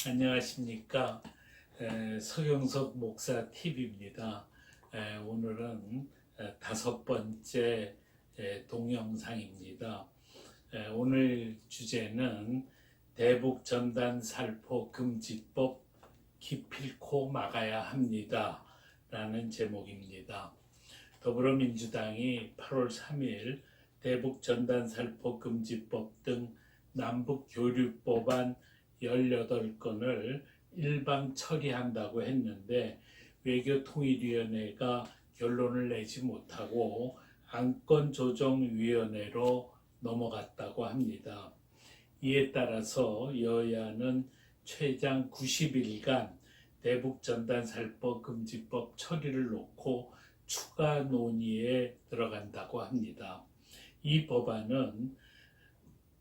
안녕하십니까. 서경석 목사 TV입니다. 오늘은 5번째 동영상입니다. 오늘 주제는 대북 전단 살포 금지법 기필코 막아야 합니다 라는 제목입니다. 더불어민주당이 8월 3일 대북 전단 살포 금지법 등 남북 교류 법안 18건을 일방 처리한다고 했는데 외교통일위원회가 결론을 내지 못하고 안건조정위원회로 넘어갔다고 합니다. 이에 따라서 여야는 최장 90일간 대북전단살포 금지법 처리를 놓고 추가 논의에 들어간다고 합니다. 이 법안은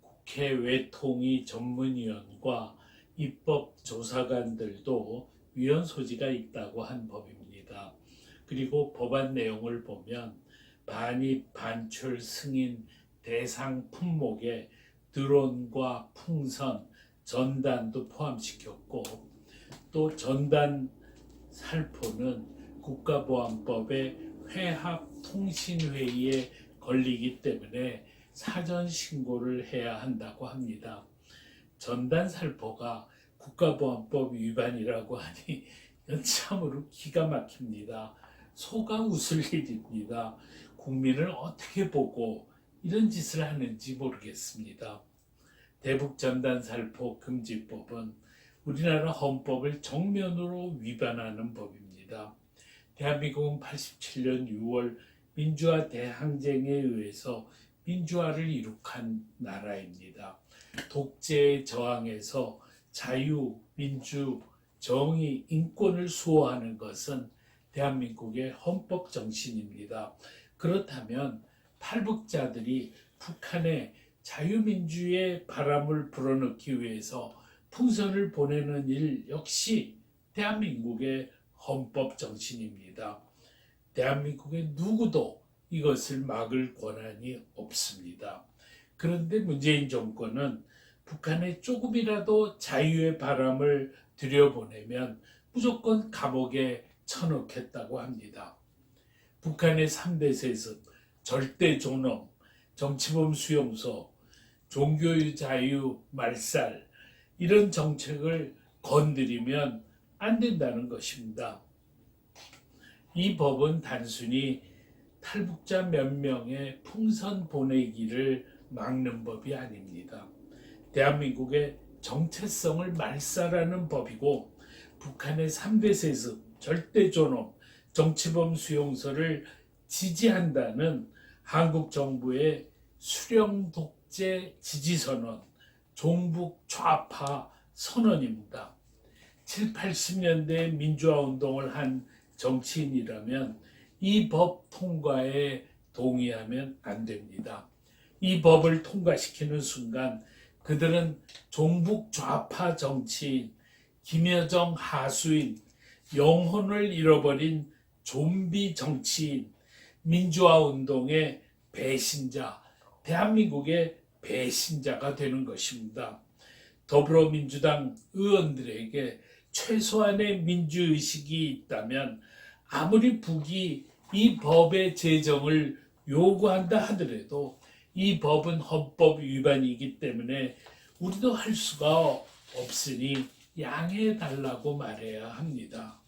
국회 외통위 전문위원과 입법조사관들도 위헌 소지가 있다고 한 법입니다. 그리고 법안 내용을 보면 반입, 반출, 승인, 대상 품목에 드론과 풍선, 전단도 포함시켰고 또 전단 살포는 국가보안법의 회합통신회의에 걸리기 때문에 사전 신고를 해야 한다고 합니다. 전단 살포가 국가보안법 위반이라고 하니 참으로 기가 막힙니다. 속아 웃을 일입니다. 국민을 어떻게 보고 이런 짓을 하는지 모르겠습니다. 대북 전단 살포 금지법은 우리나라 헌법을 정면으로 위반하는 법입니다. 대한민국은 87년 6월 민주화 대항쟁에 의해서 민주화를 이룩한 나라입니다. 독재에 저항해서 자유, 민주, 정의, 인권을 수호하는 것은 대한민국의 헌법 정신입니다. 그렇다면 탈북자들이 북한에 자유민주의 바람을 불어넣기 위해서 풍선을 보내는 일 역시 대한민국의 헌법 정신입니다. 대한민국의 누구도 이것을 막을 권한이 없습니다. 그런데 문재인 정권은 북한에 조금이라도 자유의 바람을 들여보내면 무조건 감옥에 쳐넣겠다고 합니다. 북한의 3대 세습, 절대 존엄, 정치범 수용소, 종교 자유 말살 이런 정책을 건드리면 안 된다는 것입니다. 이 법은 단순히 탈북자 몇 명의 풍선 보내기를 막는 법이 아닙니다. 대한민국의 정체성을 말살하는 법이고 북한의 3대 세습, 절대 존엄, 정치범 수용소를 지지한다는 한국 정부의 수령 독재 지지선언, 종북 좌파 선언입니다. 7, 80년대 민주화 운동을 한 정치인이라면 이 법 통과에 동의하면 안 됩니다. 이 법을 통과시키는 순간 그들은 종북 좌파 정치인, 김여정 하수인, 영혼을 잃어버린 좀비 정치인, 민주화 운동의 배신자, 대한민국의 배신자가 되는 것입니다. 더불어민주당 의원들에게 최소한의 민주의식이 있다면 아무리 북이 이 법의 제정을 요구한다 하더라도 이 법은 헌법 위반이기 때문에 우리도 할 수가 없으니 양해해달라고 말해야 합니다.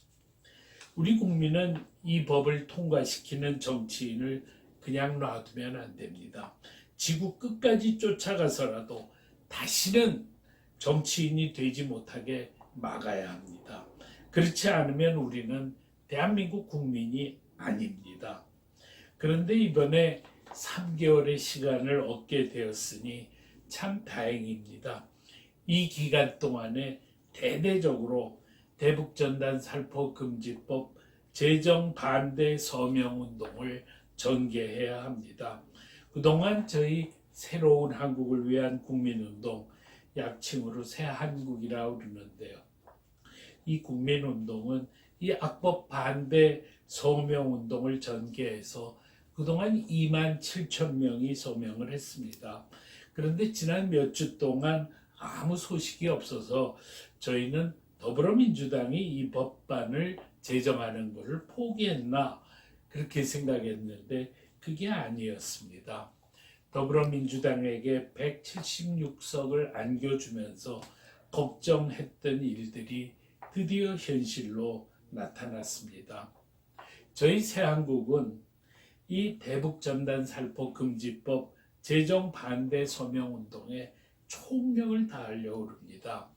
우리 국민은 이 법을 통과시키는 정치인을 그냥 놔두면 안 됩니다. 지구 끝까지 쫓아가서라도 다시는 정치인이 되지 못하게 막아야 합니다. 그렇지 않으면 우리는 대한민국 국민이 아닙니다. 그런데 이번에 3개월의 시간을 얻게 되었으니 참 다행입니다. 이 기간 동안에 대대적으로 대북전단 살포 금지법 제정 반대 서명운동을 전개해야 합니다. 그동안 저희 새로운 한국을 위한 국민운동, 약칭으로 새한국이라고 그러는데요. 이 국민운동은 이 악법 반대 서명운동을 전개해서 그동안 2만 7천 명이 서명을 했습니다. 그런데 지난 몇 주 동안 아무 소식이 없어서 저희는 더불어민주당이 이 법안을 제정하는 것을 포기했나 그렇게 생각했는데 그게 아니었습니다. 더불어민주당에게 176석을 안겨주면서 걱정했던 일들이 드디어 현실로 나타났습니다. 저희 새한국은 이 대북전단살포금지법 제정 반대 서명운동에 총력을 다하려고 합니다.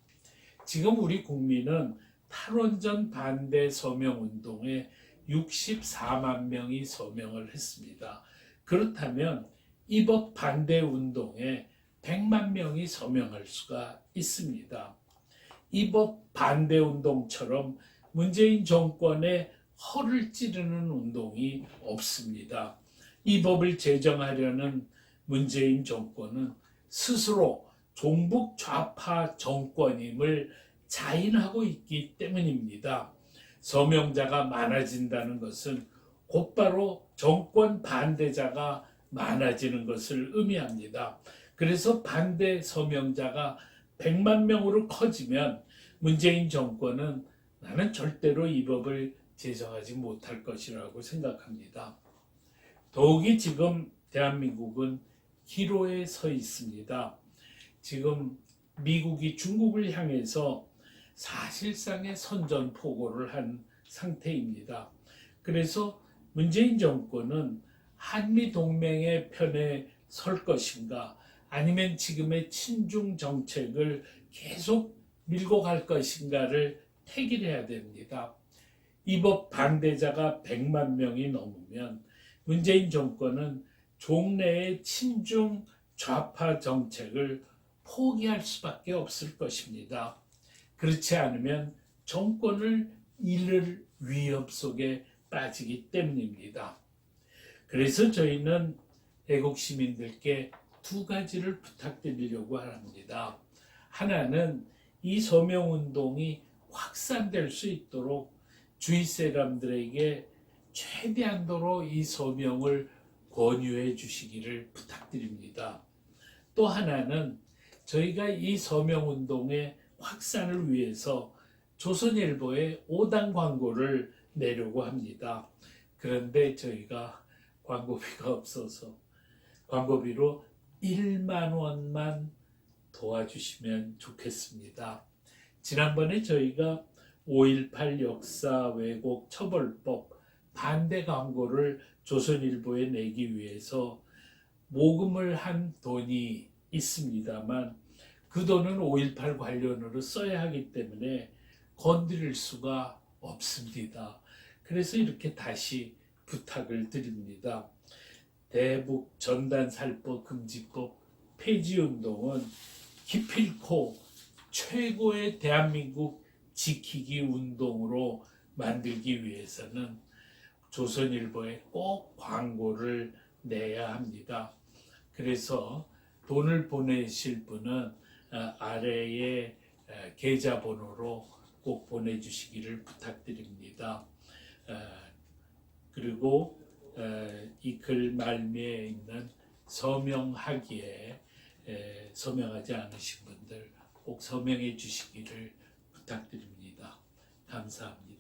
지금 우리 국민은 탈원전 반대 서명운동에 64만 명이 서명을 했습니다. 그렇다면 이 법 반대 운동에 100만 명이 서명할 수가 있습니다. 이 법 반대 운동처럼 문재인 정권의 허를 찌르는 운동이 없습니다. 이 법을 제정하려는 문재인 정권은 스스로 종북 좌파 정권임을 자인하고 있기 때문입니다. 서명자가 많아진다는 것은 곧바로 정권 반대자가 많아지는 것을 의미합니다. 그래서 반대 서명자가 100만 명으로 커지면 문재인 정권은 나는 절대로 이 법을 제정하지 못할 것이라고 생각합니다. 더욱이 지금 대한민국은 기로에 서 있습니다. 지금 미국이 중국을 향해서 사실상의 선전포고를 한 상태입니다. 그래서 문재인 정권은 한미 동맹의 편에 설 것인가 아니면 지금의 친중 정책을 계속 밀고 갈 것인가를 택일해야 됩니다. 이 법 반대자가 100만 명이 넘으면 문재인 정권은 종래의 친중 좌파 정책을 포기할 수밖에 없을 것입니다. 그렇지 않으면 정권을 잃을 위협 속에 빠지기 때문입니다. 그래서 저희는 애국 시민들께 두 가지를 부탁드리려고 합니다. 하나는 이 서명운동이 확산될 수 있도록 주위 사람들에게 최대한도로 이 서명을 권유해 주시기를 부탁드립니다. 또 하나는 저희가 이 서명운동의 확산을 위해서 조선일보에 5단 광고를 내려고 합니다. 그런데 저희가 광고비가 없어서 광고비로 1만 원만 도와주시면 좋겠습니다. 지난번에 저희가 5.18 역사 왜곡 처벌법 반대 광고를 조선일보에 내기 위해서 모금을 한 돈이 있습니다만 그 돈은 5.18 관련으로 써야 하기 때문에 건드릴 수가 없습니다. 그래서 이렇게 다시 부탁을 드립니다. 대북 전단살포 금지법 폐지운동은 기필코 최고의 대한민국 지키기 운동으로 만들기 위해서는 조선일보에 꼭 광고를 내야 합니다. 그래서 돈을 보내실 분은 아래에 계좌번호로 꼭 보내주시기를 부탁드립니다. 그리고 이 글 말미에 있는 서명하기에 서명하지 않으신 분들 꼭 서명해 주시기를 부탁드립니다. 감사합니다.